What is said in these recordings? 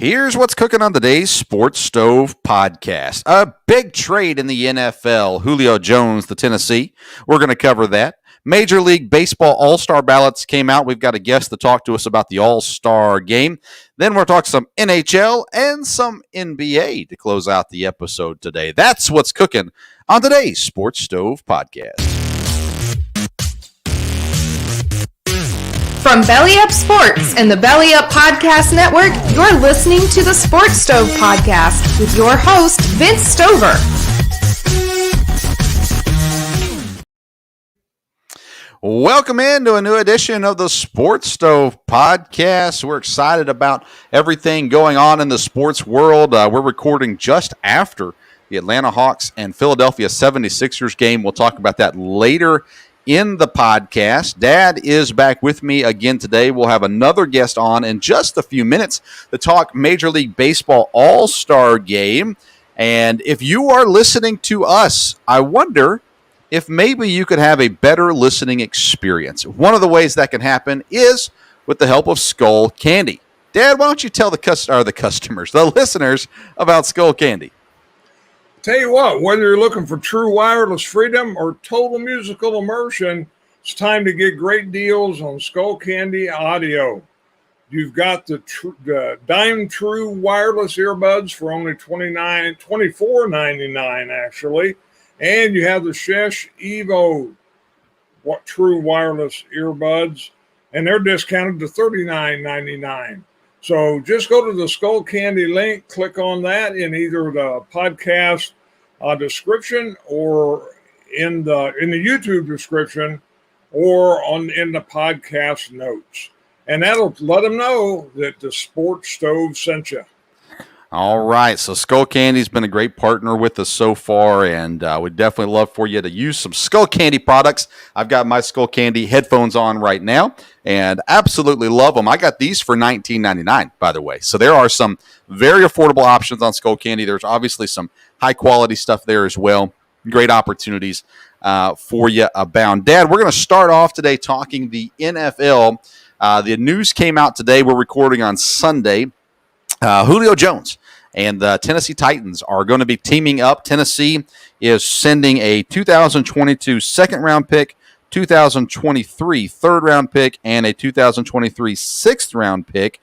Here's what's cooking on today's Sports Stove podcast. A big trade in the NFL. Julio Jones, the Tennessee. We're going to cover that. Major League Baseball All-Star ballots came out. We've got a guest to talk to us about the All-Star game. Then we'll talk some NHL and some NBA to close out the episode today. That's what's cooking on today's Sports Stove podcast. From Belly Up Sports and the Belly Up Podcast Network, you're listening to the Sports Stove Podcast with your host, Vince Stover. Welcome into a new edition of the Sports Stove Podcast. We're excited about everything going on in the sports world. We're recording just after the Atlanta Hawks and Philadelphia 76ers game. We'll talk about that later in the podcast. Dad is back with me again today. We'll have another guest on in just a few minutes to talk Major League Baseball All-Star Game. And if you are listening to us, I wonder if maybe you could have a better listening experience. One of the ways that can happen is with the help of Skull Candy. Dad, why don't you tell the listeners about Skull Candy? Tell you what, whether you're looking for true wireless freedom or total musical immersion, it's time to get great deals on Skull Candy Audio. You've got the Dime True wireless earbuds for only $24.99 actually, and you have the Shesh Evo True wireless earbuds, and they're discounted to $39.99. So just go to the Skull Candy link, click on that in either the podcast description or in the YouTube description or in the podcast notes. And that'll let them know that the Sports Stove sent you. All right, so Skull Candy's been a great partner with us so far, and we'd definitely love for you to use some Skull Candy products. I've got my Skull Candy headphones on right now, and absolutely love them. I got these for $19.99, by the way. So there are some very affordable options on Skull Candy. There's obviously some high-quality stuff there as well. Great opportunities for you abound. Dad, we're going to start off today talking the NFL. The news came out today. We're recording on Sunday. Julio Jones and the Tennessee Titans are going to be teaming up. Tennessee is sending a 2022 second-round pick, 2023 third-round pick, and a 2023 sixth-round pick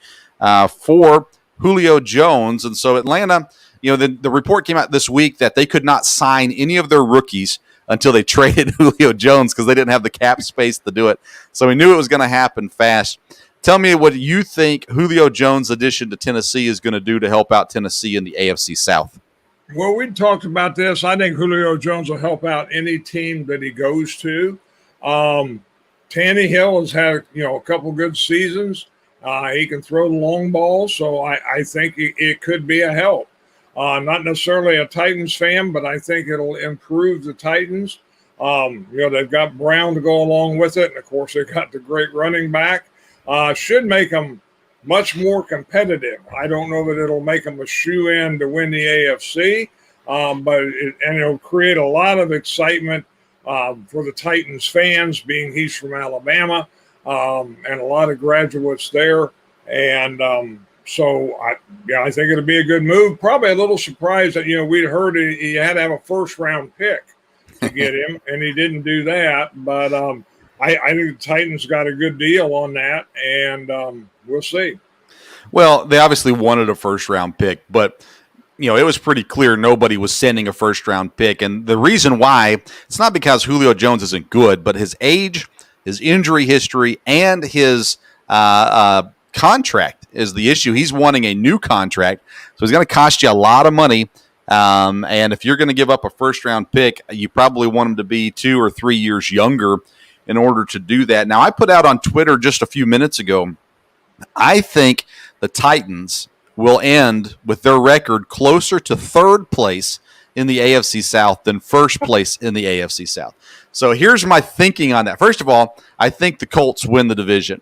for Julio Jones. And so Atlanta, the report came out this week that they could not sign any of their rookies until they traded Julio Jones because they didn't have the cap space to do it. So we knew it was going to happen fast. Tell me what you think Julio Jones' addition to Tennessee is going to do to help out Tennessee in the AFC South. Well, we talked about this. I think Julio Jones will help out any team that he goes to. Tannehill has had a couple good seasons. He can throw the long ball, so I think it could be a help. Not necessarily a Titans fan, but I think it'll improve the Titans. They've got Brown to go along with it, and of course they've got the great running back. Should make them much more competitive. I don't know that it'll make them a shoe-in to win the AFC, but it'll create a lot of excitement for the Titans fans, being he's from Alabama, and a lot of graduates there. And so I think it'll be a good move. Probably a little surprised that we'd heard he had to have a first-round pick to get him, and he didn't do that, but. I think the Titans got a good deal on that, and we'll see. Well, they obviously wanted a first-round pick, but it was pretty clear nobody was sending a first-round pick. And the reason why, it's not because Julio Jones isn't good, but his age, his injury history, and his contract is the issue. He's wanting a new contract, so he's going to cost you a lot of money. And if you're going to give up a first-round pick, you probably want him to be 2 or 3 years younger in order to do that. Now, I put out on Twitter just a few minutes ago, I think the Titans will end with their record closer to third place in the AFC South than first place in the AFC South. So here's my thinking on that. First of all, I think the Colts win the division.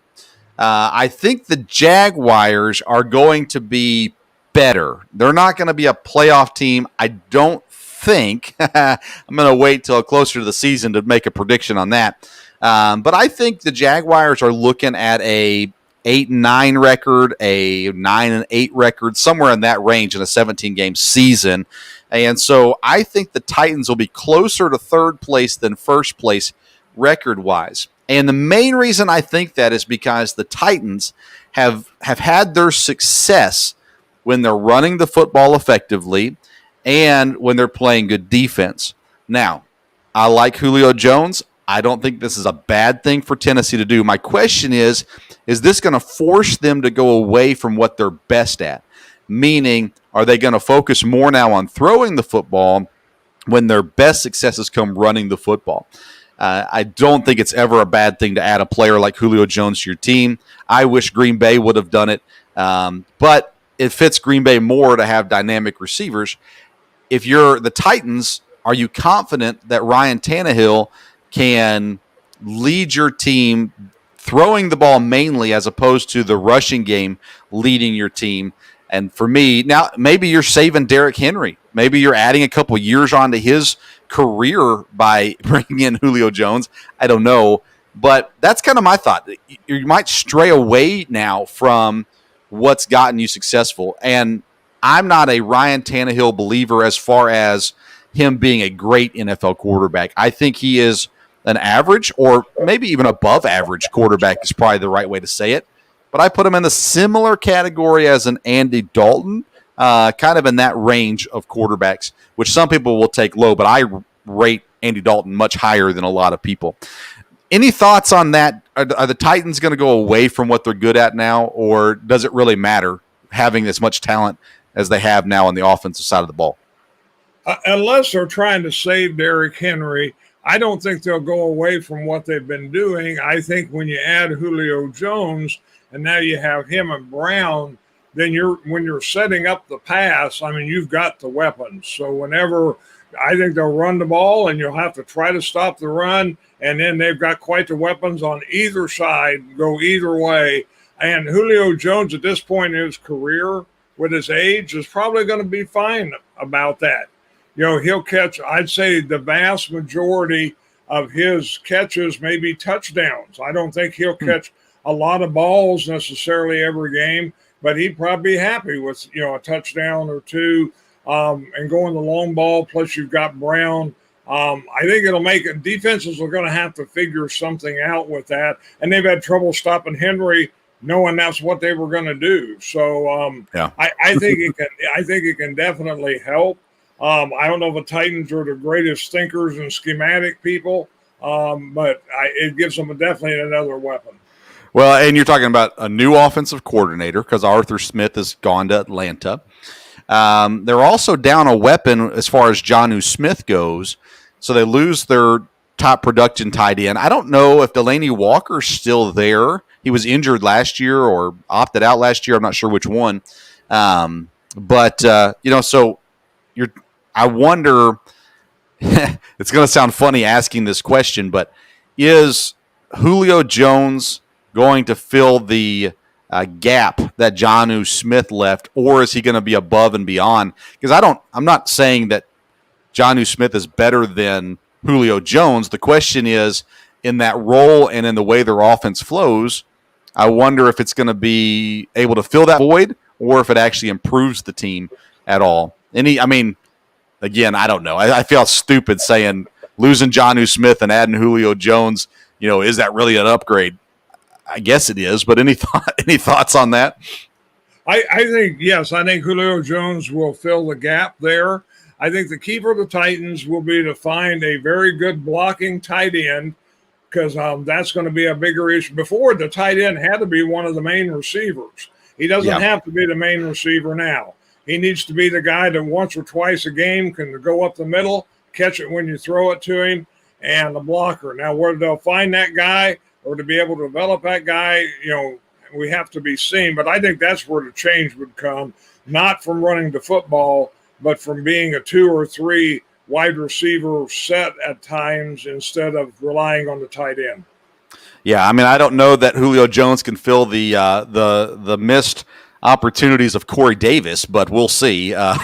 I think the Jaguars are going to be better. They're not going to be a playoff team. I don't think. I'm going to wait till closer to the season to make a prediction on that. But I think the Jaguars are looking at a 8-9 record, a 9-8 record, somewhere in that range in a 17-game season. And so I think the Titans will be closer to third place than first place record-wise. And the main reason I think that is because the Titans have had their success when they're running the football effectively and when they're playing good defense. Now, I like Julio Jones. I don't think this is a bad thing for Tennessee to do. My question is this going to force them to go away from what they're best at? Meaning, are they going to focus more now on throwing the football when their best successes come running the football? I don't think it's ever a bad thing to add a player like Julio Jones to your team. I wish Green Bay would have done it, but it fits Green Bay more to have dynamic receivers. If you're the Titans, are you confident that Ryan Tannehill can lead your team throwing the ball mainly as opposed to the rushing game leading your team? And for me, now maybe you're saving Derrick Henry. Maybe you're adding a couple years onto his career by bringing in Julio Jones. I don't know. But that's kind of my thought. You might stray away now from what's gotten you successful. And I'm not a Ryan Tannehill believer as far as him being a great NFL quarterback. I think he is an average or maybe even above average quarterback is probably the right way to say it. But I put him in a similar category as an Andy Dalton, kind of in that range of quarterbacks, which some people will take low, but I rate Andy Dalton much higher than a lot of people. Any thoughts on that? Are the Titans going to go away from what they're good at now, or does it really matter having as much talent as they have now on the offensive side of the ball? Unless they're trying to save Derrick Henry, I don't think they'll go away from what they've been doing. I think when you add Julio Jones and now you have him and Brown, then when you're setting up the pass, I mean, you've got the weapons. So whenever I think they'll run the ball and you'll have to try to stop the run, and then they've got quite the weapons on either side, go either way. And Julio Jones at this point in his career with his age is probably going to be fine about that. You know, he'll catch, I'd say the vast majority of his catches may be touchdowns. I don't think he'll catch a lot of balls necessarily every game, but he'd probably be happy with, a touchdown or two and going the long ball. Plus you've got Brown. I think it'll make it, defenses are going to have to figure something out with that. And they've had trouble stopping Henry, knowing that's what they were going to do. So I think it can definitely help. I don't know if the Titans are the greatest thinkers and schematic people, but it gives them definitely another weapon. Well, and you're talking about a new offensive coordinator because Arthur Smith has gone to Atlanta. They're also down a weapon as far as Jonnu Smith goes, so they lose their top production tight end. I don't know if Delaney Walker's still there. He was injured last year or opted out last year. I'm not sure which one. So I wonder, it's going to sound funny asking this question, but is Julio Jones going to fill the gap that Jonnu Smith left, or is he going to be above and beyond? Because I'm not saying that Jonnu Smith is better than Julio Jones. The question is, in that role and in the way their offense flows, I wonder if it's going to be able to fill that void or if it actually improves the team at all. Again, I don't know. I feel stupid saying losing Jonnu Smith and adding Julio Jones, is that really an upgrade? I guess it is, but any thoughts on that? I think, yes, I think Julio Jones will fill the gap there. I think the key for the Titans will be to find a very good blocking tight end because that's going to be a bigger issue. Before, the tight end had to be one of the main receivers. He doesn't have to be the main receiver now. He needs to be the guy that once or twice a game can go up the middle, catch it when you throw it to him, and the blocker. Now, where they'll find that guy or to be able to develop that guy, we have to be seen. But I think that's where the change would come, not from running the football, but from being a 2 or 3 wide receiver set at times instead of relying on the tight end. Yeah, I don't know that Julio Jones can fill the missed opportunities of Corey Davis, but we'll see. There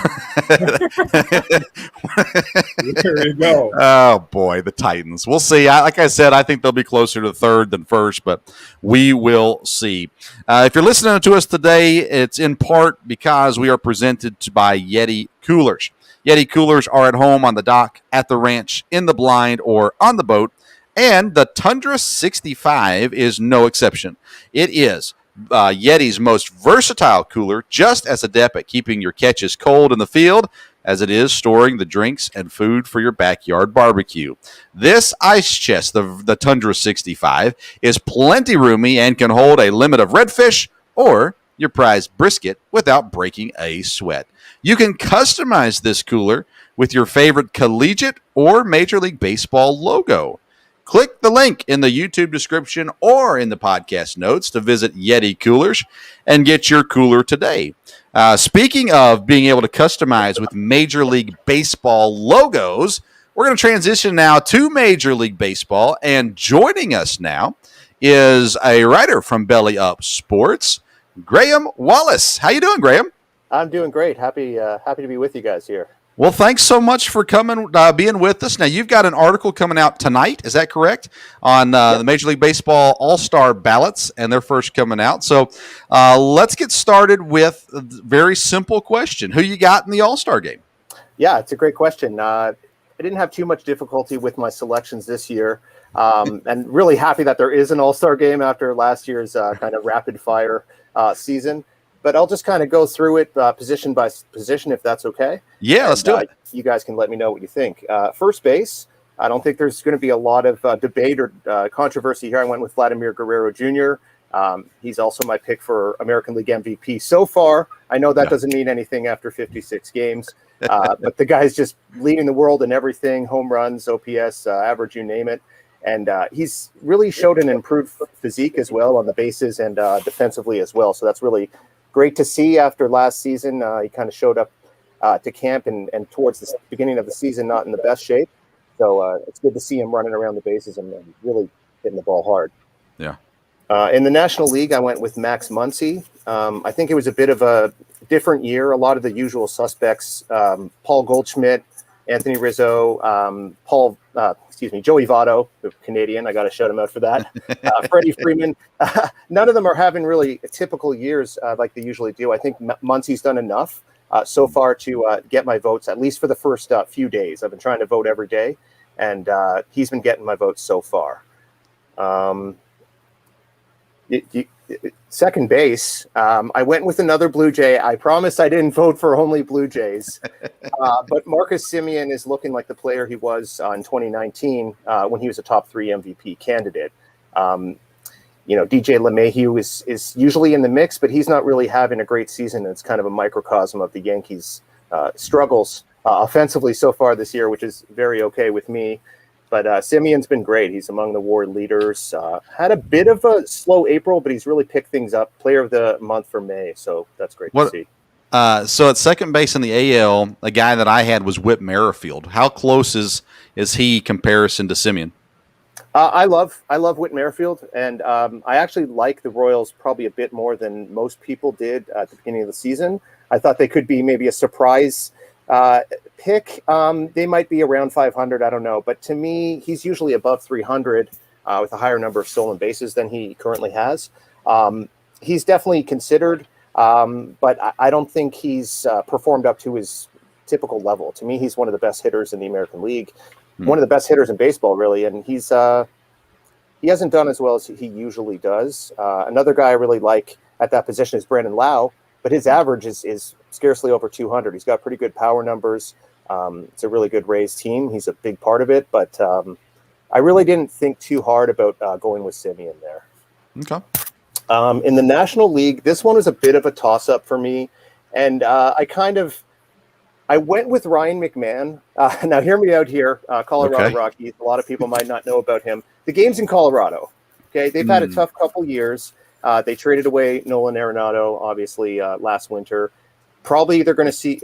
you go. Oh, boy, the Titans. We'll see. Like I said, I think they'll be closer to third than first, but we will see. If you're listening to us today, it's in part because we are presented by Yeti Coolers. Yeti Coolers are at home, on the dock, at the ranch, in the blind, or on the boat, and the Tundra 65 is no exception. It is Yeti's most versatile cooler, just as adept at keeping your catches cold in the field as it is storing the drinks and food for your backyard barbecue. This ice chest, the Tundra 65, is plenty roomy and can hold a limit of redfish or your prized brisket without breaking a sweat. You can customize this cooler with your favorite collegiate or Major League Baseball logo. Click the link in the YouTube description or in the podcast notes to visit Yeti Coolers and get your cooler today. Speaking of being able to customize with Major League Baseball logos, we're going to transition now to Major League Baseball, and joining us now is a writer from Belly Up Sports, Graham Wallace. How you doing, Graham? I'm doing great. Happy to be with you guys here. Well, thanks so much for coming, being with us. Now, you've got an article coming out tonight, is that correct, on the Major League Baseball All-Star ballots, and they're first coming out. So let's get started with a very simple question. Who you got in the All-Star game? Yeah, it's a great question. I didn't have too much difficulty with my selections this year, and really happy that there is an All-Star game after last year's kind of rapid-fire season. But I'll just kind of go through it position by position, if that's okay. Yeah, let's do it. You guys can let me know what you think. First base, I don't think there's going to be a lot of debate or controversy here. I went with Vladimir Guerrero Jr. He's also my pick for American League MVP so far. I know that doesn't mean anything after 56 games, but the guy's just leading the world in everything, home runs, OPS, average, you name it. And he's really showed an improved physique as well on the bases and defensively as well. So that's really great to see after last season. He kind of showed up to camp and towards the beginning of the season not in the best shape. So it's good to see him running around the bases and really hitting the ball hard. Yeah. In the National League, I went with Max Muncy. I think it was a bit of a different year. A lot of the usual suspects, Paul Goldschmidt, Anthony Rizzo, Joey Votto, the Canadian. I got to shout him out for that. Freddie Freeman. None of them are having really typical years like they usually do. I think Muncy's done enough so far to get my votes, at least for the first few days. I've been trying to vote every day, and he's been getting my votes so far. Second base, I went with another Blue Jay. I promise I didn't vote for only Blue Jays, but Marcus Semien is looking like the player he was in 2019 when he was a top 3 MVP candidate. DJ LeMahieu is usually in the mix, but he's not really having a great season. It's kind of a microcosm of the Yankees' struggles offensively so far this year, which is very okay with me. But Simeon's been great. He's among the WAR leaders. Had a bit of a slow April, but he's really picked things up. Player of the month for May, so that's great to see. So at second base in the AL, a guy that I had was Whit Merrifield. How close is he comparison to Semien? I love Whit Merrifield, and I actually like the Royals probably a bit more than most people did at the beginning of the season. I thought they could be maybe a surprise pick. They might be around 500. I don't know. But to me, he's usually above 300 with a higher number of stolen bases than he currently has. He's definitely considered, but I don't think he's performed up to his typical level. To me, he's one of the best hitters in the American League, one of the best hitters in baseball, really. And he hasn't done as well as he usually does. Another guy I really like at that position is Brandon Lau, but his average is scarcely over 200. He's got pretty good power numbers. It's a really good Rays team. He's a big part of it, but I really didn't think too hard about going with Semien there. Okay. In the National League, this one was a bit of a toss-up for me, and I went with Ryan McMahon. Now, hear me out here, Colorado Rockies. A lot of people might not know about him. The game's in Colorado. Okay, they've had a tough couple years. They traded away Nolan Arenado, obviously, last winter. Probably they're going to see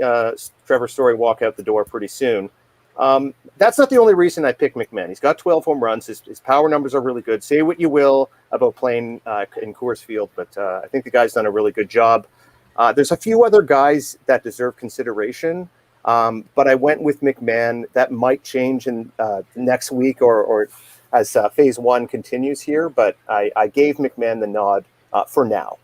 Trevor Story walk out the door pretty soon. That's not the only reason I picked McMahon. He's got 12 home runs. His power numbers are really good. Say what you will about playing in Coors Field, but I think the guy's done a really good job. There's a few other guys that deserve consideration, but I went with McMahon. That might change in next week or as phase one continues here, but I gave McMahon the nod for now.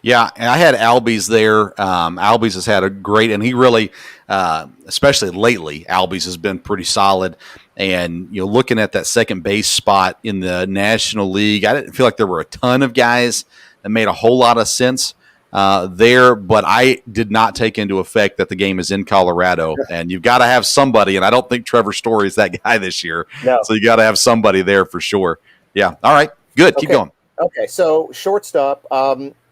Yeah, and I had Albies there. Albies has had a great, and he really, especially lately, Albies has been pretty solid. And looking at that second base spot in the National League, I didn't feel like there were a ton of guys that made a whole lot of sense there, but I did not take into effect that the game is in Colorado, and you've got to have somebody. And I don't think Trevor Story is that guy this year, so you got to have somebody there for sure. Yeah, all right, good, keep going. Okay, so shortstop.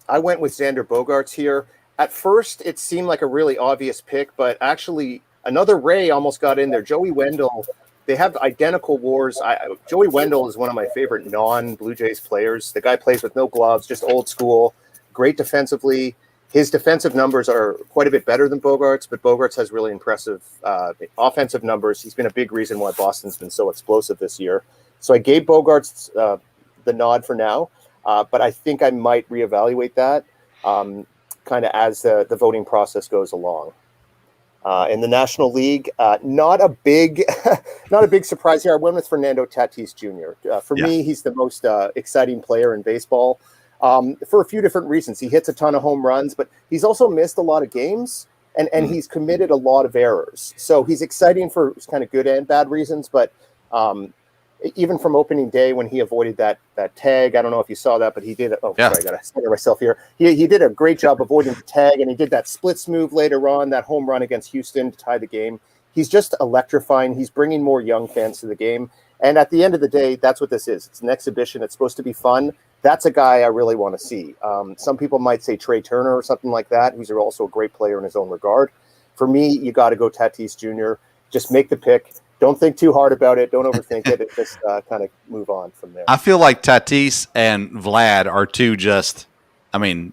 I went with Xander Bogaerts here. At first, it seemed like a really obvious pick, but actually another Ray almost got in there. Joey Wendell, they have identical WARs. Joey Wendell is one of my favorite non-Blue Jays players. The guy plays with no gloves, just old school, great defensively. His defensive numbers are quite a bit better than Bogaerts, but Bogaerts has really impressive offensive numbers. He's been a big reason why Boston's been so explosive this year. So I gave Bogaerts the nod for now. But I think I might reevaluate that kind of as the voting process goes along. In the National League, not a big surprise here. I went with Fernando Tatis Jr. For me, he's the most exciting player in baseball for a few different reasons. He hits a ton of home runs, but he's also missed a lot of games, and he's committed a lot of errors. So he's exciting for kind of good and bad reasons, but even from opening day when he avoided that tag, I don't know if you saw that, but he did. Sorry, I got to center myself here. He did a great job avoiding the tag, and he did that splits move later on, that home run against Houston to tie the game. He's just electrifying. He's bringing more young fans to the game. And at the end of the day, that's what this is. It's an exhibition. It's supposed to be fun. That's a guy I really want to see. Some people might say Trey Turner or something like that, who's also a great player in his own regard. For me, you got to go Tatis Jr. Just make the pick. Don't think too hard about it. Don't overthink it. Just kind of move on from there. I feel like Tatis and Vlad are two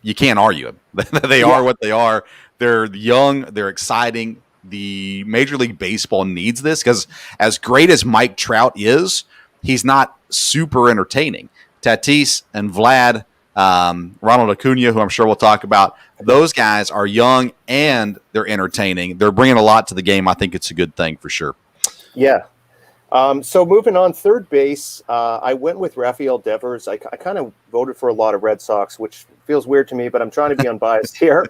you can't argue them. They are what they are. They're young. They're exciting. The Major League Baseball needs this because as great as Mike Trout is, he's not super entertaining. Tatis and Vlad, Ronald Acuna, who I'm sure we'll talk about, those guys are young and they're entertaining. They're bringing a lot to the game. I think it's a good thing for sure. Yeah. So moving on, third base, I went with Rafael Devers. I kind of voted for a lot of Red Sox, which feels weird to me, but I'm trying to be unbiased here.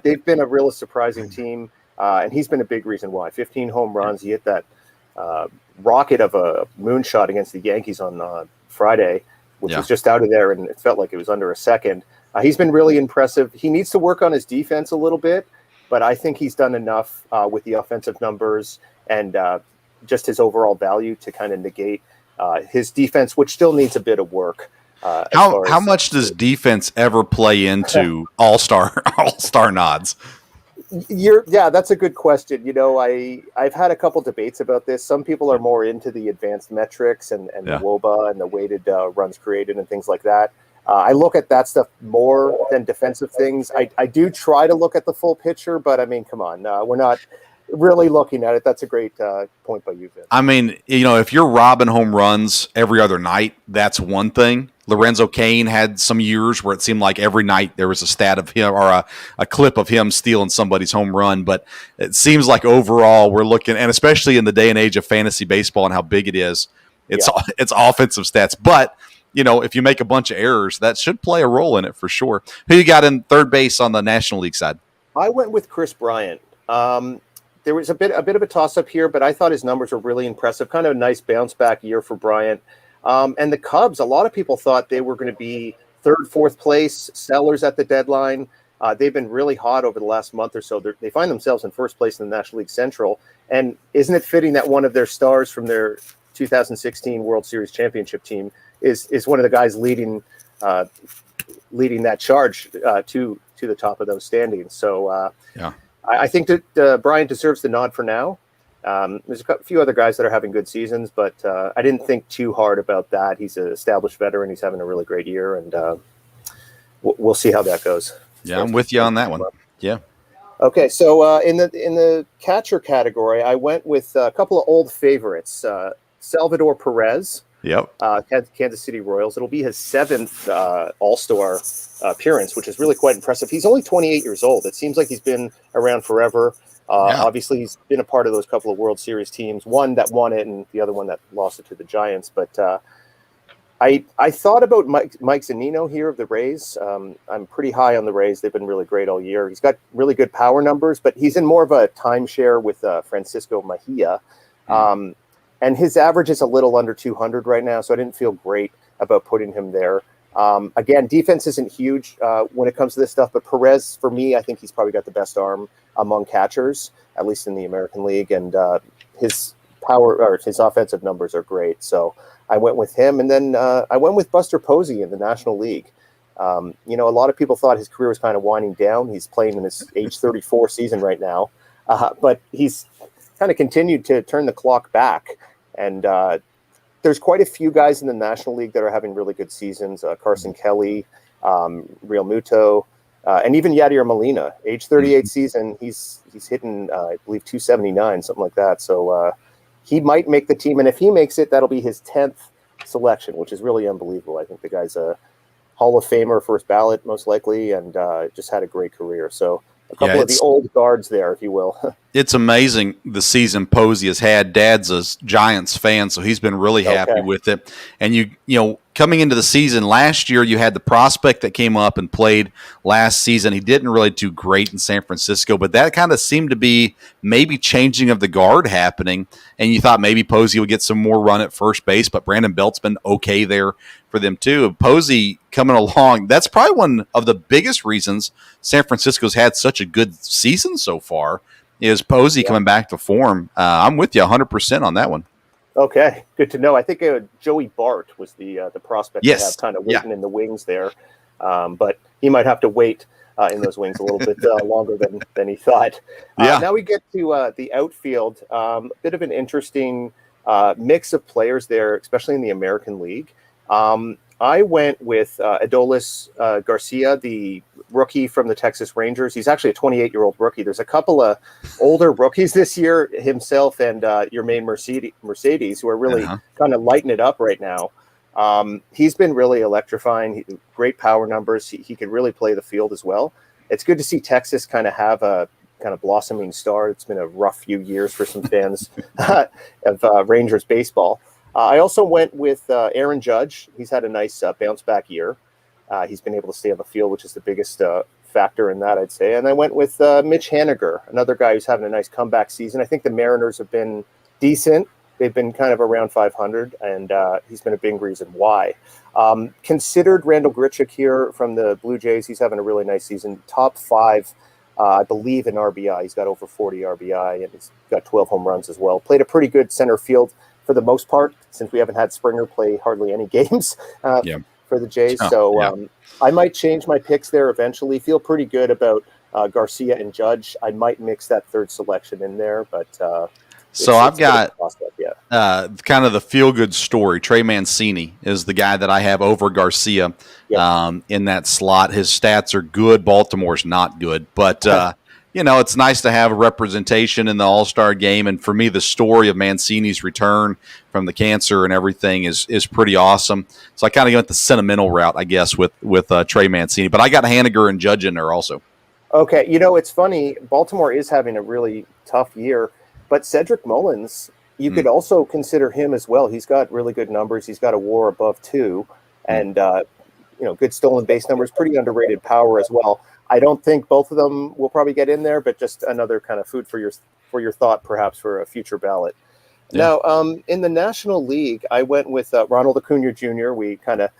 They've been a really surprising team, and he's been a big reason why. 15 home runs. He hit that rocket of a moonshot against the Yankees on Friday, which was just out of there, and it felt like it was under a second. He's been really impressive. He needs to work on his defense a little bit, but I think he's done enough with the offensive numbers and just his overall value to kind of negate his defense, which still needs a bit of work. How much does defense ever play into all-star nods? That's a good question. I've had a couple debates about this. Some people are more into the advanced metrics and the WOBA and the weighted runs created and things like that. I look at that stuff more than defensive things. I do try to look at the full picture, but I mean, come on, we're not really looking at it. That's a great point by you, Vince. I mean, if you're robbing home runs every other night, that's one thing. Lorenzo Cain had some years where it seemed like every night there was a stat of him or a clip of him stealing somebody's home run. But it seems like overall we're looking, and especially in the day and age of fantasy baseball and how big it is, it's offensive stats. But, if you make a bunch of errors, that should play a role in it for sure. Who you got in third base on the National League side? I went with Chris Bryant. There was a bit of a toss-up here, but I thought his numbers were really impressive. Kind of a nice bounce-back year for Bryant. And the Cubs, a lot of people thought they were going to be third, fourth place, sellers at the deadline. They've been really hot over the last month or so. They find themselves in first place in the National League Central. And isn't it fitting that one of their stars from their 2016 World Series championship team is one of the guys leading that charge to the top of those standings? So I think that Bryant deserves the nod for now. There's a few other guys that are having good seasons, but I didn't think too hard about that. He's an established veteran. He's having a really great year, and we'll see how that goes. Yeah, I'm with you on that one. Yeah. Okay, so in the catcher category, I went with a couple of old favorites. Salvador Perez, Yep. Kansas City Royals. It'll be his 7th All-Star appearance, which is really quite impressive. He's only 28 years old. It seems like he's been around forever. Yeah. Obviously, he's been a part of those couple of World Series teams, one that won it and the other one that lost it to the Giants. But I thought about Mike Zunino here of the Rays. I'm pretty high on the Rays. They've been really great all year. He's got really good power numbers, but he's in more of a timeshare with Francisco Mejia. And his average is a little under 200 right now, so I didn't feel great about putting him there. Again, defense isn't huge when it comes to this stuff, but Perez, for me, I think he's probably got the best arm among catchers, at least in the American League, and his power or his offensive numbers are great. So I went with him, and then I went with Buster Posey in the National League. A lot of people thought his career was kind of winding down. He's playing in his age 34 season right now, but he's kind of continued to turn the clock back. And there's quite a few guys in the National League that are having really good seasons. Carson Kelly, Real Muto, and even Yadier Molina. Age 38 season, he's hitting, I believe, 279, something like that. So he might make the team. And if he makes it, that'll be his 10th selection, which is really unbelievable. I think the guy's a Hall of Famer, first ballot, most likely, and just had a great career. So a couple of the old guards there, if you will. It's amazing the season Posey has had. Dad's a Giants fan, so he's been really happy with it. And you know, coming into the season last year, you had the prospect that came up and played last season. He didn't really do great in San Francisco, but that kind of seemed to be maybe changing of the guard happening. And you thought maybe Posey would get some more run at first base, but Brandon Belt's been okay there for them too. Posey coming along, that's probably one of the biggest reasons San Francisco's had such a good season so far, is Posey coming back to form. I'm with you 100% on that one. Okay, good to know. I think Joey Bart was the prospect that have kind of waiting in the wings there, but he might have to wait in those wings a little bit longer than he thought. Now we get to the outfield. A bit of an interesting mix of players there, especially in the American League. I went with Adolis Garcia, the rookie from the Texas Rangers. He's actually a 28-year-old rookie. There's a couple of older rookies this year, himself and your main Mercedes, who are really kind of lighting it up right now. He's been really electrifying. Great power numbers. He can really play the field as well. It's good to see Texas kind of have a kind of blossoming star. It's been a rough few years for some fans of Rangers baseball. I also went with Aaron Judge. He's had a nice bounce back year. He's been able to stay on the field, which is the biggest factor in that, I'd say. And I went with Mitch Haniger, another guy who's having a nice comeback season. I think the Mariners have been decent. They've been kind of around 500, and he's been a big reason why. Considered Randall Grichuk here from the Blue Jays. He's having a really nice season. Top 5, I believe, in RBI. He's got over 40 RBI, and he's got 12 home runs as well. Played a pretty good center field for the most part, since we haven't had Springer play hardly any games for the Jays. I might change my picks there eventually. Feel pretty good about Garcia and Judge. I might mix that third selection in there, but so I've got kind of the feel-good story. Trey Mancini is the guy that I have over Garcia in that slot. His stats are good. Baltimore's not good, but it's nice to have a representation in the All-Star game. And for me, the story of Mancini's return from the cancer and everything is pretty awesome. So I kind of went the sentimental route, I guess, with Trey Mancini. But I got Haniger and Judge in there also. Okay, it's funny. Baltimore is having a really tough year. But Cedric Mullins, you could also consider him as well. He's got really good numbers. He's got a WAR above 2, and good stolen base numbers. Pretty underrated power as well. I don't think both of them will probably get in there, but just another kind of food for your thought, perhaps for a future ballot. Yeah. Now, in the National League, I went with Ronald Acuna Jr. We kind of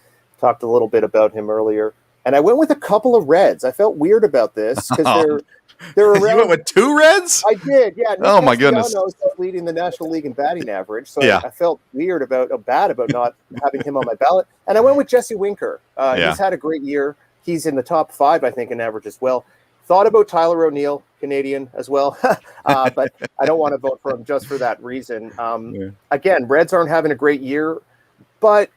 talked a little bit about him earlier, and I went with a couple of Reds. I felt weird about this because they're around. You went with 2 Reds? I did, yeah. Oh my goodness! Leading the National League in batting average, so I felt bad about not having him on my ballot. And I went with Jesse Winker. He's had a great year. He's in the top 5, I think, in average as well. Thought about Tyler O'Neill, Canadian as well, but I don't want to vote for him just for that reason. Again, Reds aren't having a great year, but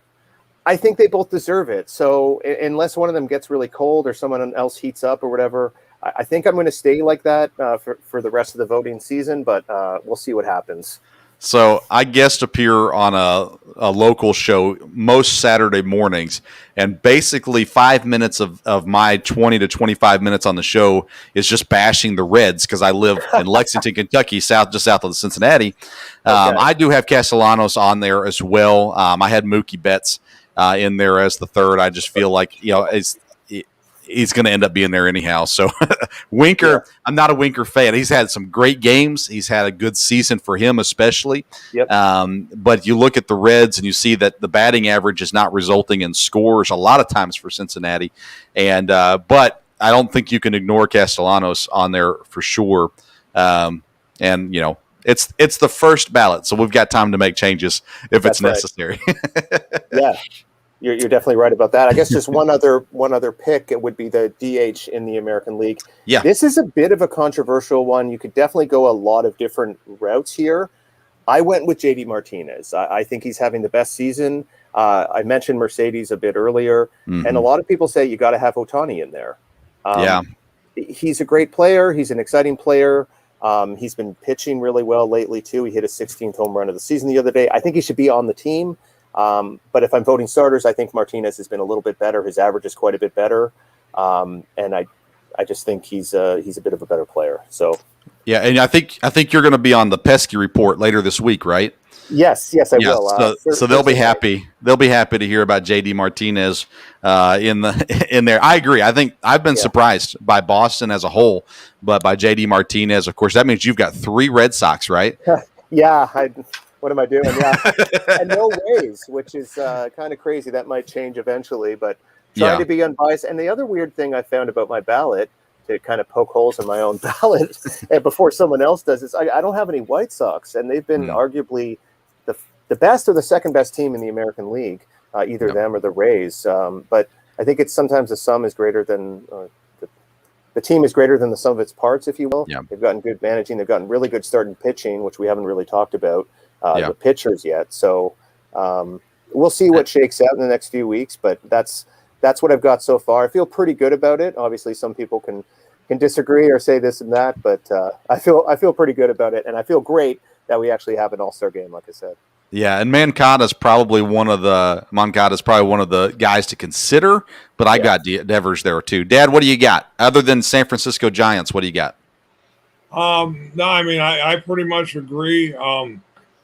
I think they both deserve it. So unless one of them gets really cold or someone else heats up or whatever, I think I'm going to stay like that for the rest of the voting season, but we'll see what happens. So I guest appear on a local show most Saturday mornings, and basically 5 minutes of my 20 to 25 minutes on the show is just bashing the Reds because I live in Lexington, Kentucky, just south of Cincinnati. I do have Castellanos on there as well. I had Mookie Betts in there as the third. I just feel like he's going to end up being there anyhow. So Winker, I'm not a Winker fan. He's had some great games. He's had a good season for him, especially. Yep. But you look at the Reds and you see that the batting average is not resulting in scores a lot of times for Cincinnati. And but I don't think you can ignore Castellanos on there for sure. And it's the first ballot, so we've got time to make changes if it's necessary. Yeah. You're definitely right about that. I guess just one other pick, it would be the DH in the American League. Yeah. This is a bit of a controversial one. You could definitely go a lot of different routes here. I went with JD Martinez. I think he's having the best season. I mentioned Mercedes a bit earlier, and a lot of people say you got to have Ohtani in there. He's a great player. He's an exciting player. He's been pitching really well lately too. He hit a 16th home run of the season the other day. I think he should be on the team. But if I'm voting starters, I think Martinez has been a little bit better. His average is quite a bit better. And I just think he's a bit of a better player. So yeah, and I think you're going to be on the Pesky report later this week, right? Yes, I will. So they'll be happy. They'll be happy to hear about JD Martinez in there. I agree. I think I've been surprised by Boston as a whole, but by JD Martinez, of course, that means you've got 3 Red Sox, right? Yeah. What am I doing? Yeah, and no Rays, which is kind of crazy. That might change eventually, but trying to be unbiased. And the other weird thing I found about my ballot, to kind of poke holes in my own ballot before someone else does, is I don't have any White Sox, and they've been arguably the best or the second best team in the American League, either them or the Rays. But I think it's sometimes the sum is greater than the team is greater than the sum of its parts, if you will. Yeah. They've gotten good managing. They've gotten really good starting pitching, which we haven't really talked about. The pitchers yet. So we'll see what shakes out in the next few weeks, but that's what I've got so far. I feel pretty good about it. Obviously some people can disagree or say this and that, but I feel pretty good about it. And I feel great that we actually have an all-star game, like I said. Yeah. And Moncada's probably one of the guys to consider, but I got Devers there too. Dad, what do you got other than San Francisco Giants? What do you got? No, I mean, I pretty much agree.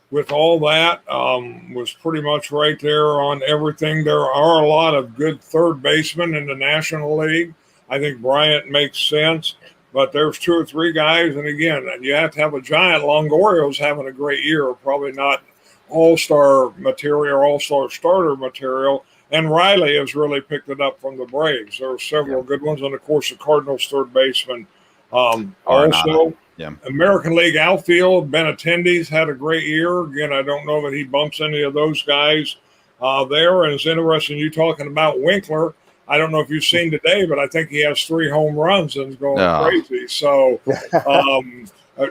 With all that, was pretty much right there on everything. There are a lot of good third basemen in the National League. I think Bryant makes sense, but there's 2 or 3 guys, and again, you have to have a giant. Longorio's having a great year, probably not all-star material, all-star starter material, and Riley has really picked it up from the Braves. There are several good ones, and of course the Cardinals third baseman also. Yeah. American League outfield, Benintendi's had a great year. Again, I don't know that he bumps any of those guys there. And it's interesting you talking about Winkler. I don't know if you've seen today, but I think he has 3 home runs and is going crazy. So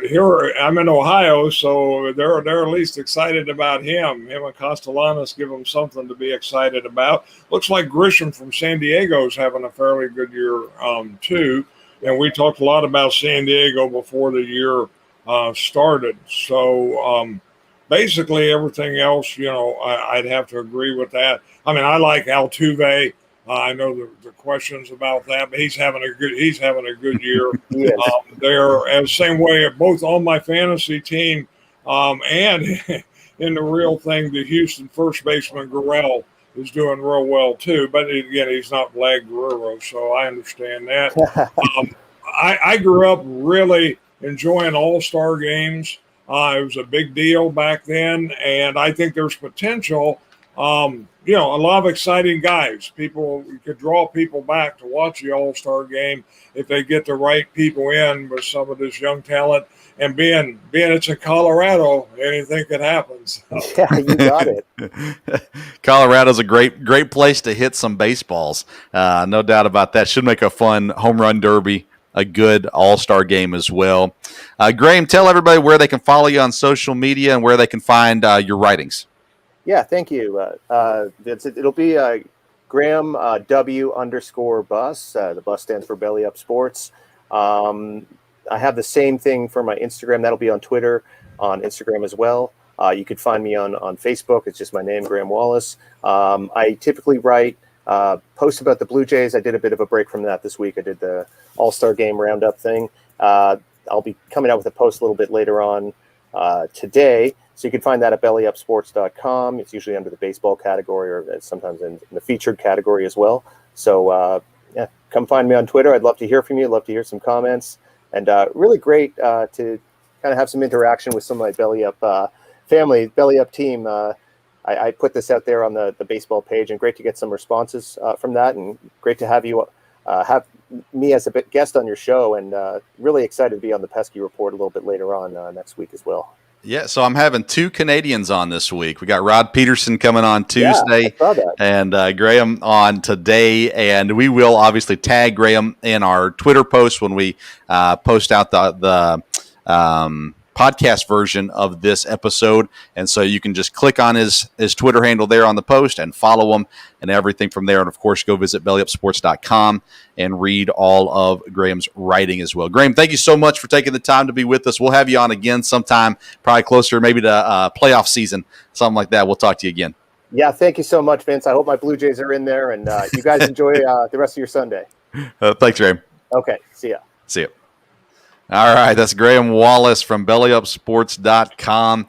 here I'm in Ohio, so they're at least excited about him. Him and Castellanos give them something to be excited about. Looks like Grisham from San Diego is having a fairly good year too. And we talked a lot about San Diego before the year started. So basically everything else, I'd have to agree with that. I mean, I like Altuve. I know the questions about that, but he's having a good year. They're as same way both on my fantasy team and in the real thing, the Houston first baseman Gurriel is doing real well too, but again, he's not Vlad Guerrero, so I understand that. I grew up really enjoying all-star games. It was a big deal back then, and I think there's potential. A lot of exciting guys. You could draw people back to watch the all-star game if they get the right people in with some of this young talent. And being it's in Colorado, anything could happen. So. Yeah, you got it. Colorado's a great place to hit some baseballs. No doubt about that. Should make a fun home run derby, a good all-star game as well. Graham, tell everybody where they can follow you on social media and where they can find your writings. Yeah, thank you. It'll be Graham W_bus. The bus stands for Belly Up Sports. I have the same thing for my Instagram. That'll be on Twitter, on Instagram as well. You could find me on Facebook. It's just my name, Graham Wallace. I typically write posts about the Blue Jays. I did a bit of a break from that this week. I did the All-Star Game Roundup thing. I'll be coming out with a post a little bit later on today. So you can find that at bellyupsports.com. It's usually under the baseball category or sometimes in the featured category as well. So, yeah, come find me on Twitter. I'd love to hear from you. Love to hear some comments. And really great to kind of have some interaction with some of my Belly Up family, Belly Up team. I put this out there on the baseball page, and great to get some responses from that. And great to have you have me as a guest on your show, and really excited to be on the Pesky Report a little bit later on next week as well. Yeah, so I'm having two Canadians on this week. We got Rod Peterson coming on Tuesday, and Graham on today, and we will obviously tag Graham in our Twitter post when we post out the podcast version of this episode. And so you can just click on his Twitter handle there on the post and follow him and everything from there. And of course, go visit bellyupsports.com and read all of Graham's writing as well. Graham, thank you so much for taking the time to be with us. We'll have you on again sometime, probably closer maybe to playoff season, something like that. We'll talk to you again. Yeah, thank you so much, Vince. I hope my Blue Jays are in there, and you guys enjoy the rest of your Sunday. Thanks, Graham. Okay, see ya. See ya. All right, that's Graham Wallace from bellyupsports.com.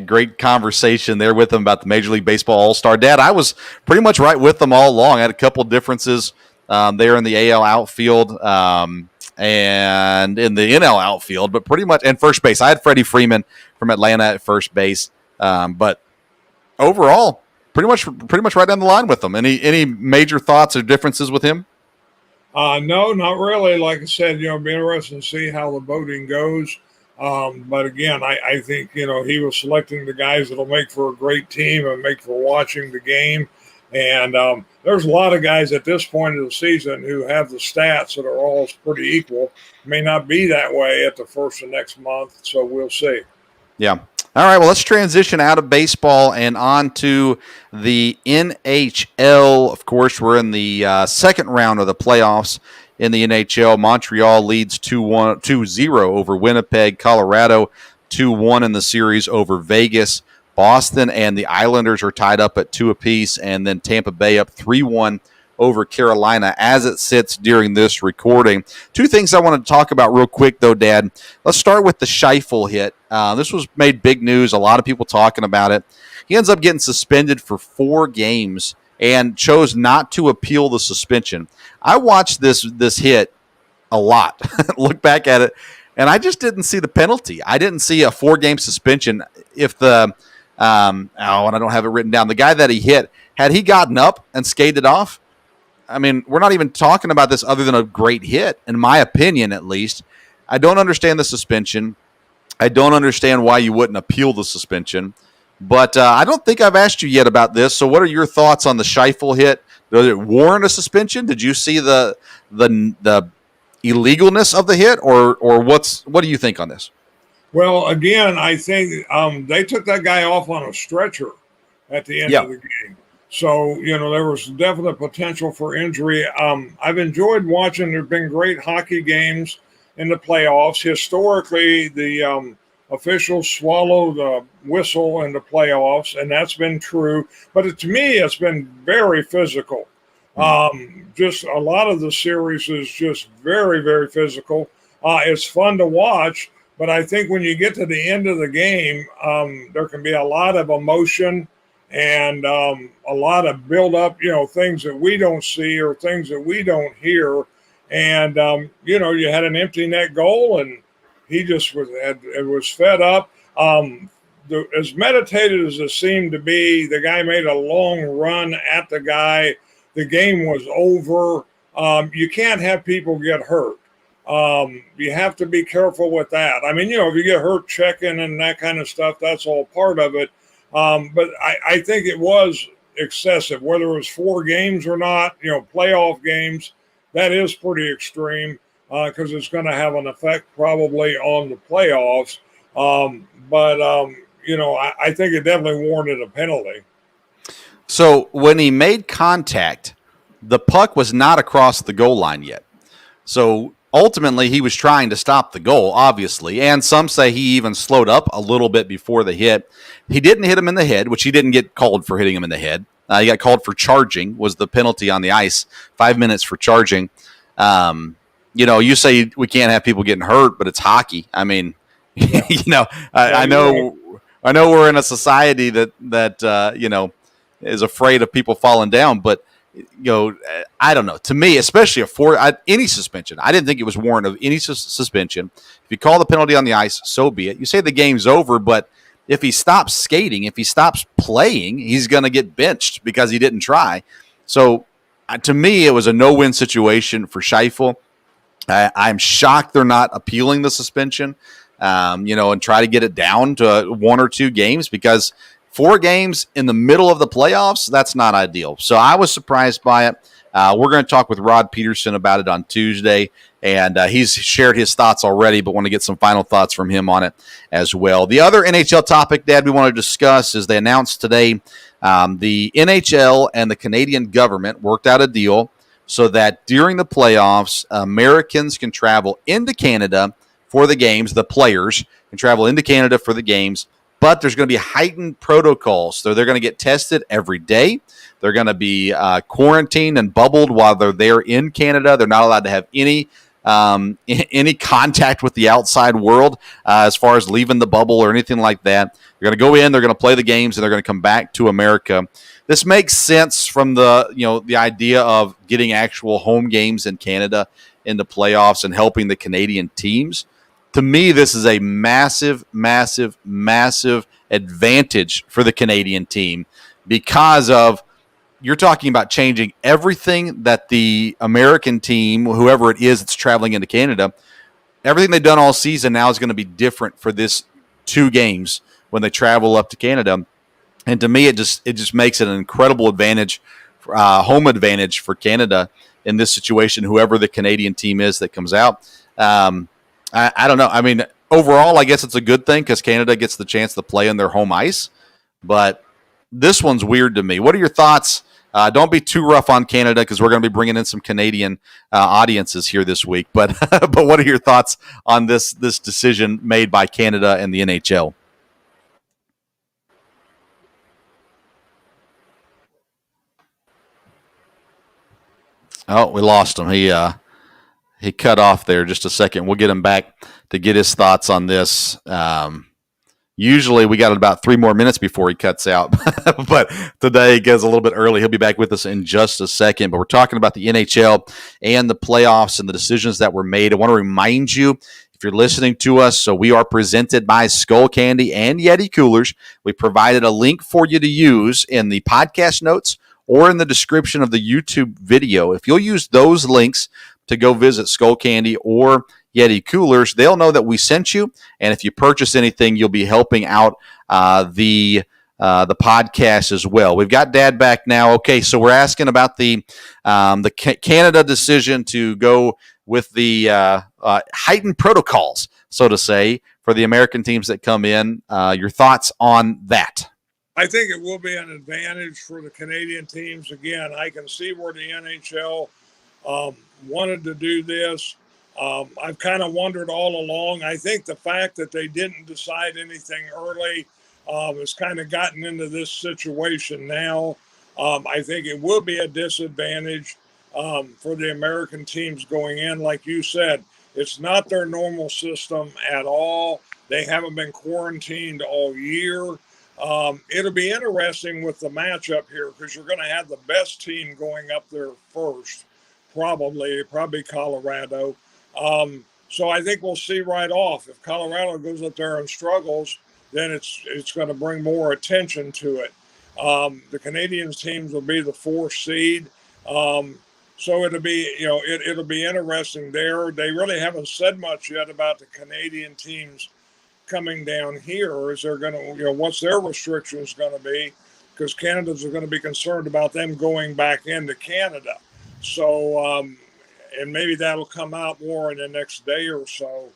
Great conversation there with him about the Major League Baseball All-Star. Dad, I was pretty much right with them all along. I had a couple differences there in the AL outfield and in the NL outfield, but pretty much, and first base. I had Freddie Freeman from Atlanta at first base, but overall, pretty much right down the line with them. Any major thoughts or differences with him? No, not really. Like I said, be interesting to see how the voting goes. But again, I think, he was selecting the guys that'll make for a great team and make for watching the game. And there's a lot of guys at this point of the season who have the stats that are all pretty equal. May not be that way at the first of next month, so we'll see. Yeah. All right, well, let's transition out of baseball and on to the NHL. Of course, we're in the second round of the playoffs in the NHL. Montreal leads 2-0 over Winnipeg. Colorado 2-1 in the series over Vegas. Boston and the Islanders are tied up at 2 apiece, and then Tampa Bay up 3-1 over Carolina as it sits during this recording. Two things I want to talk about real quick, though, Dad. Let's start with the Scheifele hit. This was made big news, a lot of people talking about it. He ends up getting suspended for 4 games and chose not to appeal the suspension. I watched this hit a lot, look back at it, and I just didn't see the penalty. I didn't see a 4-game suspension. If the and I don't have it written down, the guy that he hit, had he gotten up and skated off, I mean, we're not even talking about this other than a great hit, in my opinion, at least. I don't understand the suspension. I don't understand why you wouldn't appeal the suspension. But I don't think I've asked you yet about this. So what are your thoughts on the Scheifele hit? Does it warrant a suspension? Did you see the illegalness of the hit, or what do you think on this? Well, again, I think they took that guy off on a stretcher at the end of the game. So, there was definite potential for injury. I've enjoyed watching. There have been great hockey games in the playoffs. Historically, the officials swallow the whistle in the playoffs, and that's been true. But to me, it's been very physical. Just a lot of the series is just very, very physical. It's fun to watch, but I think when you get to the end of the game, there can be a lot of emotion and a lot of build up, things that we don't see or things that we don't hear. And, you had an empty net goal, and he just was fed up. As meditated as it seemed to be, the guy made a long run at the guy. The game was over. You can't have people get hurt. You have to be careful with that. I mean, if you get hurt checking and that kind of stuff, that's all part of it. But I think it was excessive, whether it was 4 games or not, playoff games, that is pretty extreme because it's going to have an effect probably on the playoffs. I think it definitely warranted a penalty. So when he made contact, the puck was not across the goal line yet. So ultimately he was trying to stop the goal, obviously. And some say he even slowed up a little bit before the hit. He didn't hit him in the head, which he didn't get called for hitting him in the head. He got called for charging, was the penalty on the ice, 5 minutes for charging. You say we can't have people getting hurt, but it's hockey. I mean, I know we're in a society that is afraid of people falling down, but I don't know. To me, especially any suspension, I didn't think it was warranted of any suspension. If you call the penalty on the ice, so be it. You say the game's over, but if he stops skating, if he stops playing, he's going to get benched because he didn't try. So, to me, it was a no-win situation for Scheifele. I'm shocked they're not appealing the suspension, and try to get it down to 1 or 2 games, because 4 games in the middle of the playoffs, that's not ideal. So I was surprised by it. We're going to talk with Rod Peterson about it on Tuesday, and he's shared his thoughts already, but want to get some final thoughts from him on it as well. The other NHL topic, Dad, we want to discuss is they announced today the NHL and the Canadian government worked out a deal so that during the playoffs, Americans can travel into Canada for the games. The players can travel into Canada for the games, but there's going to be heightened protocols. So they're going to get tested every day. They're going to be quarantined and bubbled while they're there in Canada. They're not allowed to have any contact with the outside world as far as leaving the bubble or anything like that. They're going to go in, they're going to play the games, and they're going to come back to America. This makes sense from the idea of getting actual home games in Canada in the playoffs and helping the Canadian teams. To me, this is a massive, massive, massive advantage for the Canadian team, because of you're talking about changing everything that the American team, whoever it is that's traveling into Canada, everything they've done all season now is going to be different for this 2 games when they travel up to Canada. And to me, it just makes it an incredible advantage, home advantage for Canada in this situation, whoever the Canadian team is that comes out. I don't know. I mean, overall, I guess it's a good thing because Canada gets the chance to play on their home ice. But this one's weird to me. What are your thoughts? Don't be too rough on Canada, because we're going to be bringing in some Canadian audiences here this week. But but what are your thoughts on this decision made by Canada and the NHL? Oh, we lost him. He cut off there just a second. We'll get him back to get his thoughts on this. Usually we got about 3 more minutes before he cuts out, but today he goes a little bit early. He'll be back with us in just a second, but we're talking about the NHL and the playoffs and the decisions that were made. I want to remind you, if you're listening to us, so we are presented by Skull Candy and Yeti Coolers. We provided a link for you to use in the podcast notes or in the description of the YouTube video. If you'll use those links to go visit Skull Candy or Yeti Coolers, they'll know that we sent you, and if you purchase anything, you'll be helping out the podcast as well. We've got Dad back now. Okay, so we're asking about the Canada decision to go with the heightened protocols, so to say, for the American teams that come in. Your thoughts on that? I think it will be an advantage for the Canadian teams. Again, I can see where the NHL wanted to do this. I've kind of wondered all along. I think the fact that they didn't decide anything early has kind of gotten into this situation now. I think it will be a disadvantage for the American teams going in. Like you said, it's not their normal system at all. They haven't been quarantined all year. It'll be interesting with the matchup here, because you're going to have the best team going up there first, probably Colorado. So I think we'll see right off. If Colorado goes up there and struggles, then it's going to bring more attention to it. The Canadian teams will be the 4th seed. So it'll be, it'll be interesting there. They really haven't said much yet about the Canadian teams coming down here. Is they're going to, what's their restrictions going to be? Because Canadians are going to be concerned about them going back into Canada. So, and maybe that'll come out more in the next day or so.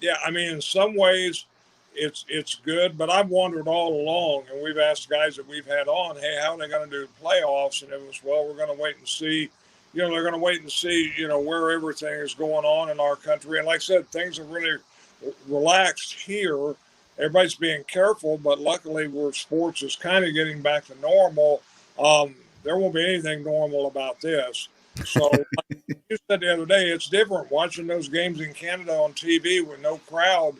Yeah, I mean, in some ways it's good, but I've wondered all along, and we've asked guys that we've had on, hey, how are they going to do playoffs? And it was, well, we're going to wait and see, they're going to wait and see, where everything is going on in our country. And like I said, things are really relaxed here. Everybody's being careful, but luckily where sports is kind of getting back to normal, there won't be anything normal about this. So like you said the other day, it's different watching those games in Canada on TV with no crowd.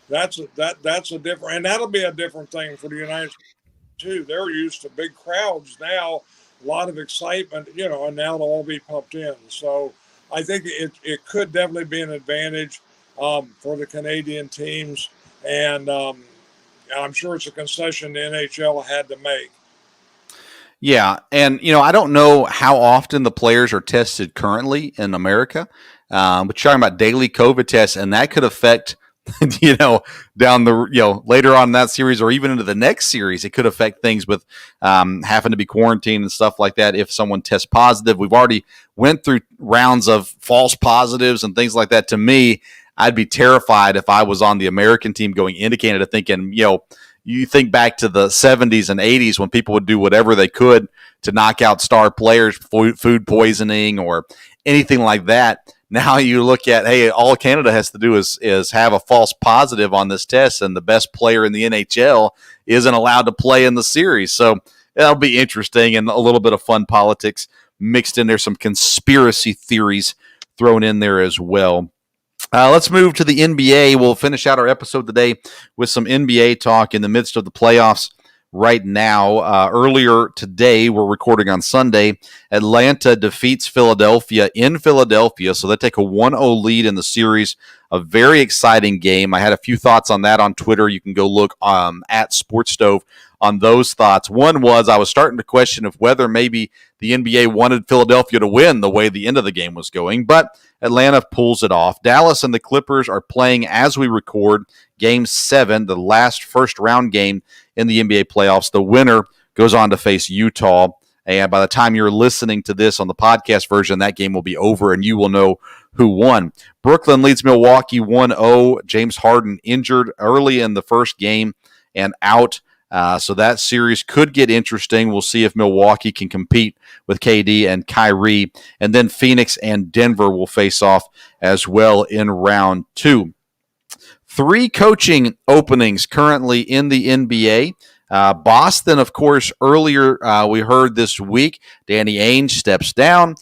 That's a different, and that'll be a different thing for the United States too. They're used to big crowds now, a lot of excitement, and now they'll all be pumped in. So I think it could definitely be an advantage for the Canadian teams, and I'm sure it's a concession the NHL had to make. Yeah, and I don't know how often the players are tested currently in America, but you're talking about daily COVID tests, and that could affect, down the later on in that series or even into the next series, it could affect things with having to be quarantined and stuff like that. If someone tests positive, we've already went through rounds of false positives and things like that. To me, I'd be terrified if I was on the American team going into Canada, thinking, you think back to the 70s and 80s when people would do whatever they could to knock out star players, food poisoning or anything like that. Now you look at, hey, all Canada has to do is have a false positive on this test, and the best player in the NHL isn't allowed to play in the series. So that'll be interesting, and a little bit of fun politics mixed in there, some conspiracy theories thrown in there as well. Let's move to the NBA. We'll finish out our episode today with some NBA talk in the midst of the playoffs right now. Earlier today, we're recording on Sunday, Atlanta defeats Philadelphia in Philadelphia, so they take a 1-0 lead in the series. A very exciting game. I had a few thoughts on that on Twitter. You can go look at Sports Stove on those thoughts. One was I was starting to question of whether maybe the NBA wanted Philadelphia to win the way the end of the game was going, but Atlanta pulls it off. Dallas and the Clippers are playing as we record Game 7, the last first-round game in the NBA playoffs. The winner goes on to face Utah, and by the time you're listening to this on the podcast version, that game will be over, and you will know who won. Brooklyn leads Milwaukee 1-0. James Harden injured early in the first game and out. So that series could get interesting. We'll see if Milwaukee can compete with KD and Kyrie. And then Phoenix and Denver will face off as well in round 2. 3 coaching openings currently in the NBA. Boston, of course, earlier we heard this week, Danny Ainge steps down.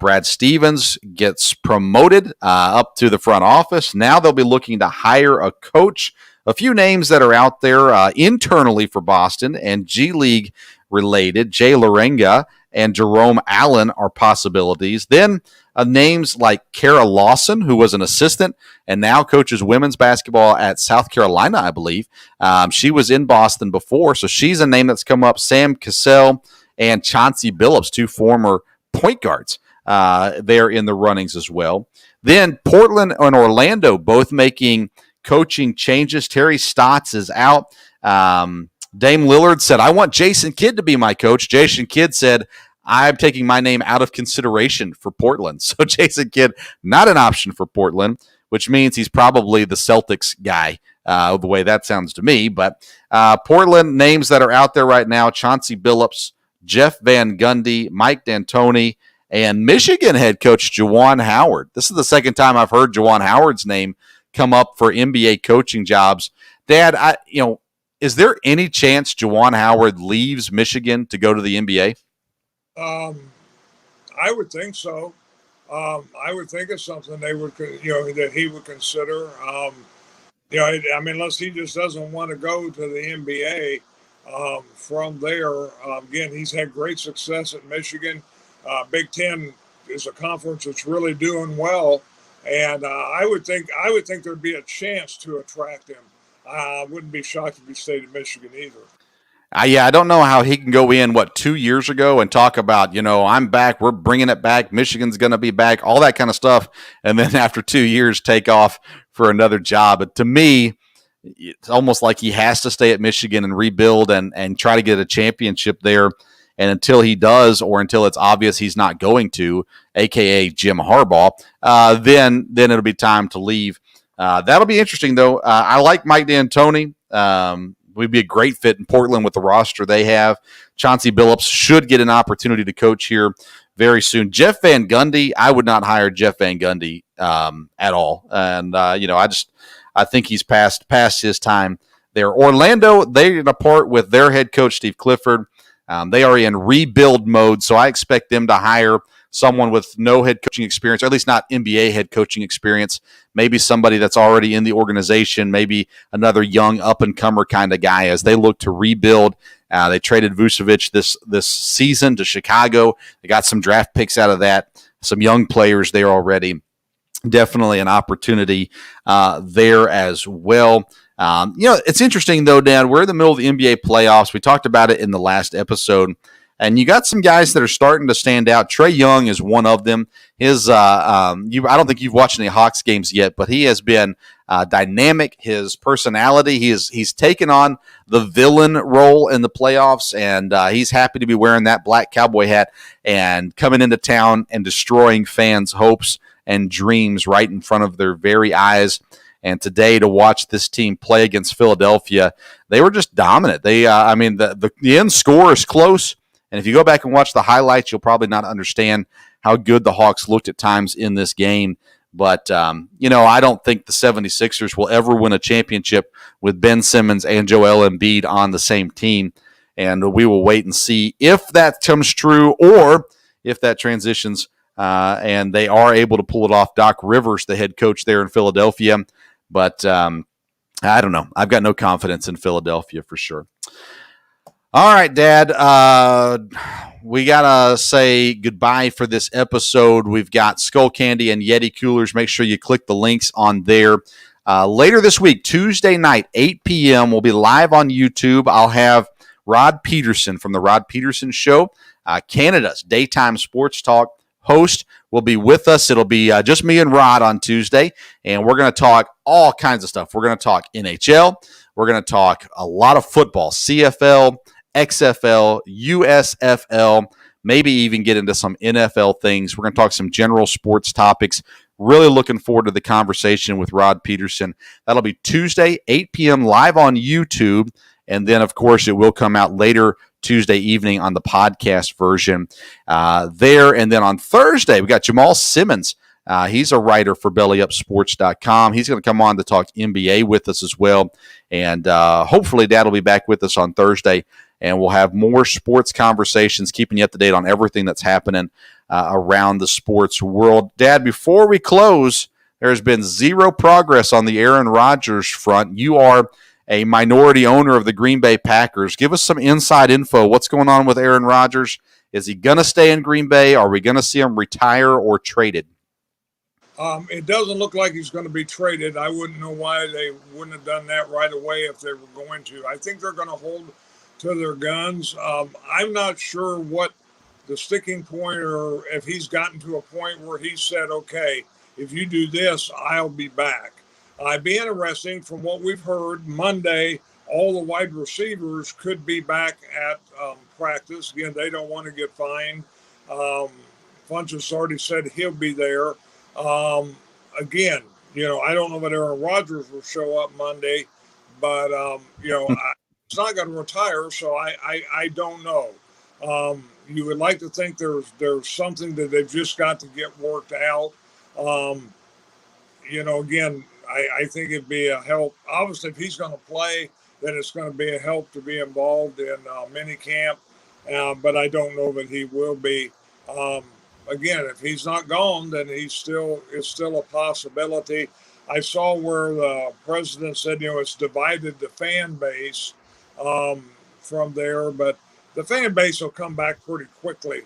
Brad Stevens gets promoted up to the front office. Now they'll be looking to hire a coach. A few names that are out there internally for Boston and G League related, Jay Larenga and Jerome Allen are possibilities. Then names like Kara Lawson, who was an assistant and now coaches women's basketball at South Carolina, I believe. She was in Boston before, so she's a name that's come up. Sam Cassell and Chauncey Billups, 2 former point guards. They're in the runnings as well. Then Portland and Orlando both making coaching changes. Terry Stotts is out. Dame Lillard said, I want Jason Kidd to be my coach. Jason Kidd said, I'm taking my name out of consideration for Portland. So Jason Kidd, not an option for Portland, which means he's probably the Celtics guy, the way that sounds to me. But Portland names that are out there right now, Chauncey Billups, Jeff Van Gundy, Mike D'Antoni, and Michigan head coach Juwan Howard. This is the second time I've heard Juwan Howard's name come up for NBA coaching jobs. Dad, is there any chance Juwan Howard leaves Michigan to go to the NBA? I would think so. I would think it's something they would, that he would consider. Unless he just doesn't want to go to the NBA. From there, again, he's had great success at Michigan. Big Ten is a conference that's really doing well. And I would think there'd be a chance to attract him. I wouldn't be shocked if he stayed in Michigan either. I don't know how he can go in, 2 years ago and talk about, I'm back, we're bringing it back, Michigan's going to be back, all that kind of stuff, and then after 2 years take off for another job. But to me, it's almost like he has to stay at Michigan and rebuild and try to get a championship there. And until he does, or until it's obvious he's not going to, a.k.a. Jim Harbaugh, then it'll be time to leave. That'll be interesting, though. I like Mike D'Antoni. Would be a great fit in Portland with the roster they have. Chauncey Billups should get an opportunity to coach here very soon. Jeff Van Gundy, I would not hire Jeff Van Gundy at all. And, I think he's past his time there. Orlando, they're in a part with their head coach, Steve Clifford. They are in rebuild mode, so I expect them to hire someone with no head coaching experience, or at least not NBA head coaching experience, maybe somebody that's already in the organization, maybe another young up-and-comer kind of guy as they look to rebuild. They traded Vucevic this season to Chicago. They got some draft picks out of that, some young players there already. Definitely an opportunity there as well. It's interesting, though, Dan, we're in the middle of the NBA playoffs. We talked about it in the last episode. And you got some guys that are starting to stand out. Trae Young is one of them. I don't think you've watched any Hawks games yet, but he has been dynamic. His personality, he's taken on the villain role in the playoffs, and he's happy to be wearing that black cowboy hat and coming into town and destroying fans' hopes and dreams right in front of their very eyes. And today, to watch this team play against Philadelphia, they were just dominant. The end score is close. And if you go back and watch the highlights, you'll probably not understand how good the Hawks looked at times in this game. But, I don't think the 76ers will ever win a championship with Ben Simmons and Joel Embiid on the same team. And we will wait and see if that comes true or if that transitions and they are able to pull it off. Doc Rivers, the head coach there in Philadelphia. But I don't know. I've got no confidence in Philadelphia for sure. All right, Dad, we got to say goodbye for this episode. We've got Skull Candy and Yeti coolers. Make sure you click the links on there. Later this week, Tuesday night, 8 p.m., we'll be live on YouTube. I'll have Rod Peterson from The Rod Peterson Show, Canada's daytime sports talk host, will be with us. It'll be just me and Rod on Tuesday, and we're going to talk all kinds of stuff. We're going to talk NHL. We're going to talk a lot of football, CFL, XFL, USFL, maybe even get into some NFL things. We're going to talk some general sports topics. Really looking forward to the conversation with Rod Peterson. That'll be Tuesday, 8 p.m. live on YouTube. And then, of course, it will come out later Tuesday evening on the podcast version there. And then on Thursday, we got Jamal Simmons. He's a writer for BellyUpSports.com. He's going to come on to talk NBA with us as well. And hopefully Dad will be back with us on Thursday, and we'll have more sports conversations, keeping you up to date on everything that's happening around the sports world. Dad, before we close, there's been zero progress on the Aaron Rodgers front. You are a minority owner of the Green Bay Packers. Give us some inside info. What's going on with Aaron Rodgers? Is he going to stay in Green Bay? Are we going to see him retire or traded? It doesn't look like he's going to be traded. I wouldn't know why they wouldn't have done that right away if they were going to. I think they're going to hold to their guns. I'm not sure what the sticking point, or if he's gotten to a point where he said, okay, if you do this, I'll be back. It'd be interesting. From what we've heard, Monday, all the wide receivers could be back at practice. Again, they don't want to get fined. Funchess already said he'll be there. Again, I don't know if Aaron Rodgers will show up Monday, but, it's not going to retire, so I don't know. You would like to think there's something that they've just got to get worked out. Again, I think it'd be a help. Obviously, if he's going to play, then it's going to be a help to be involved in mini camp, but I don't know that he will be. Again, if he's not gone, then it's still a possibility. I saw where the president said, it's divided the fan base from there, but the fan base will come back pretty quickly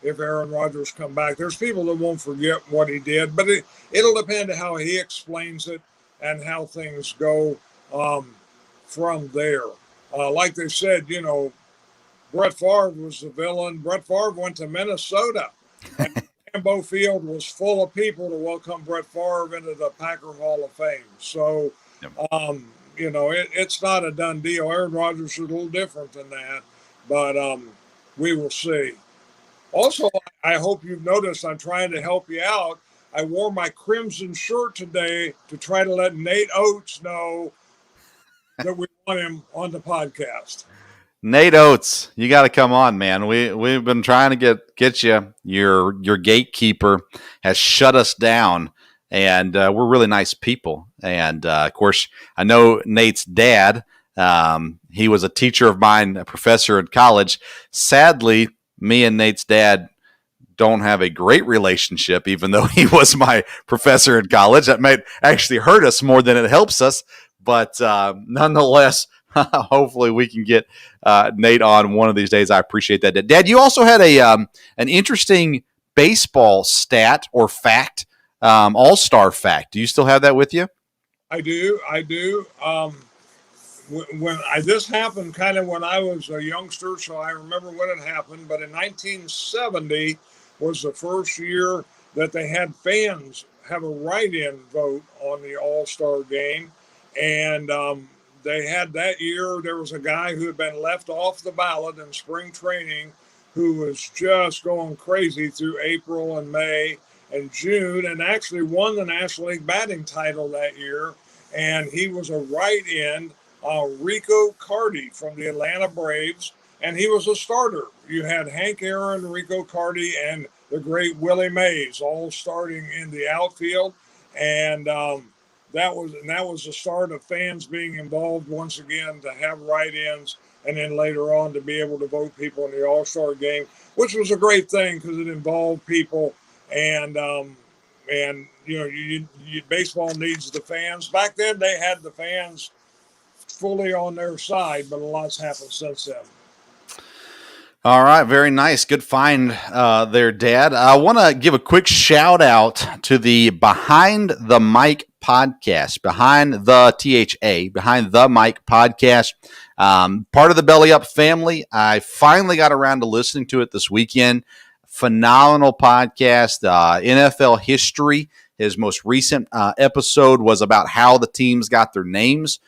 if Aaron Rodgers come back. There's people that won't forget what he did, but it'll depend on how he explains it and how things go from there. Like they said, Brett Favre was the villain. Brett Favre went to Minnesota. And Lambeau Field was full of people to welcome Brett Favre into the Packer Hall of Fame. So, it's not a done deal. Aaron Rodgers is a little different than that, but we will see. Also, I hope you've noticed I'm trying to help you out. I wore my crimson shirt today to try to let Nate Oates know that we want him on the podcast. Nate Oates, you got to come on, man. We've been trying to get you. Your gatekeeper has shut us down, and we're really nice people. And of course, I know Nate's dad. He was a teacher of mine, a professor in college. Sadly, me and Nate's dad don't have a great relationship, even though he was my professor in college. That might actually hurt us more than it helps us. But nonetheless, hopefully we can get Nate on one of these days. I appreciate that. Dad, you also had an interesting baseball stat or fact, all-star fact. Do you still have that with you? I do. This happened kind of when I was a youngster, so I remember when it happened. But in 1970 was the first year that they had fans have a write-in vote on the All-Star game. And they had that year, there was a guy who had been left off the ballot in spring training who was just going crazy through April and May and June, and actually won the National League batting title that year. And he was a right-end, Rico Carty from the Atlanta Braves, and he was a starter. You had Hank Aaron, Rico Carty, and the great Willie Mays all starting in the outfield. And that was the start of fans being involved once again, to have write-ins, and then later on to be able to vote people in the All-Star game, which was a great thing because it involved people. And baseball needs the fans. Back then they had the fans fully on their side, but a lot's happened since then. All right, very nice. Good find there, Dad. I want to give a quick shout out to the Behind the Mic podcast, Behind the Mic podcast, part of the Belly Up family. I finally got around to listening to it this weekend. Phenomenal podcast, NFL history. His most recent episode was about how the teams got their names.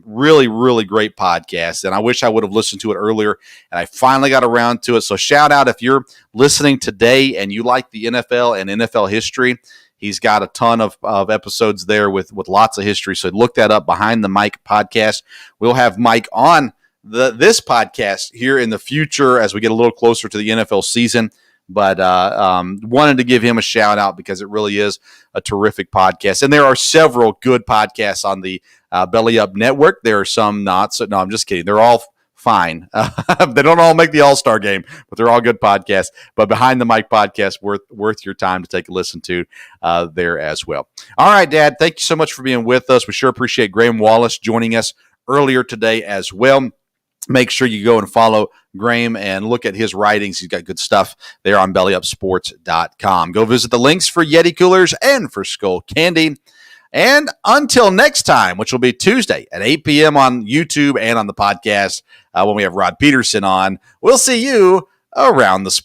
Really, really great podcast. And I wish I would have listened to it earlier, and I finally got around to it. So shout out if you're listening today and you like the NFL and NFL history. He's got a ton of episodes there with lots of history. So look that up, Behind the Mic podcast. We'll have Mike on this podcast here in the future as we get a little closer to the NFL season. But wanted to give him a shout out because it really is a terrific podcast. And there are several good podcasts on the Belly Up Network. There are some not. So no, I'm just kidding. They're all fine. They don't all make the All-Star game, but they're all good podcasts. But Behind the Mic podcast, worth your time to take a listen to there as well. All right, Dad, thank you so much for being with us. We sure appreciate Graham Wallace joining us earlier today as well. Make sure you go and follow Graham and look at his writings. He's got good stuff there on bellyupsports.com. Go visit the links for Yeti coolers and for Skull Candy. And until next time, which will be Tuesday at 8 p.m. on YouTube and on the podcast when we have Rod Peterson on, we'll see you around the